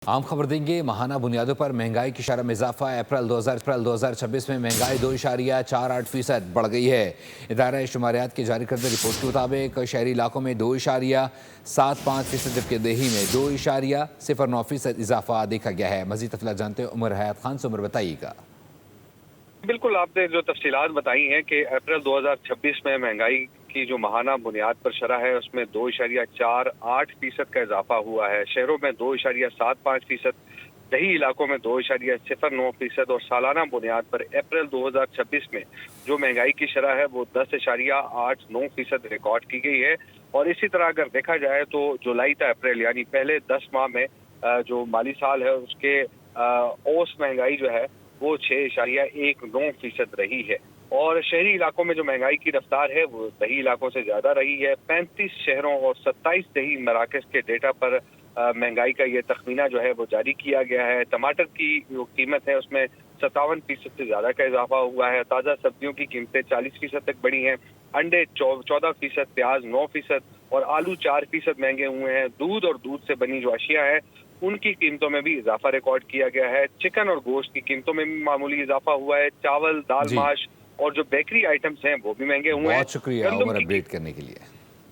आम खबर देंगे। माहाना बुनियादों पर महंगाई की शरह में इजाफा। अप्रैल 2026 में महंगाई 2.48% बढ़ गई है। इदारा शुमारियात की जारी करदा रिपोर्ट के मुताबिक शहरी इलाकों में 2.75%, जबकि देही में 2.09% इजाफा देखा गया है। मजीद तफसीलात जानते हैं उमर हयात खान से। उमर, बताइएगा। बिल्कुल, आपने जो तफसीलात बताई हैं कि अप्रैल 2026 में महंगाई की जो माहाना बुनियाद पर शरह है उसमें 2.48% का इजाफा हुआ है। शहरों में 2.75%, दही इलाकों में 2.09% और सालाना बुनियाद पर अप्रैल 2026 में जो महंगाई की शरह है वो 10.89% रिकॉर्ड की गई है। और इसी तरह अगर देखा जाए तो जुलाई से अप्रैल यानी पहले 10 माह में जो माली साल है उसके औसत महंगाई जो है वो 6.19% रही है। और शहरी इलाकों में जो महंगाई की रफ्तार है वो दही इलाकों से ज्यादा रही है। 35 शहरों और 27 दही मराकज के डेटा पर महंगाई का ये तखमीना जो है वो जारी किया गया है। टमाटर की जो कीमत है उसमें 57% से ज्यादा का इजाफा हुआ है। ताज़ा सब्जियों की कीमतें 40% तक बढ़ी हैं। अंडे 14%, प्याज 9% और आलू 4% महंगे हुए हैं। दूध और दूध से बनी जो अशिया है उनकी कीमतों में भी इजाफा रिकॉर्ड किया गया है। चिकन और गोश्त की कीमतों में भी मामूली इजाफा हुआ है। चावल, दाल, जी, माश और जो बेकरी आइटम्स हैं वो भी महंगे हुए हैं। बहुत शुक्रिया गंदम उमर, की अपडेट करने के लिए।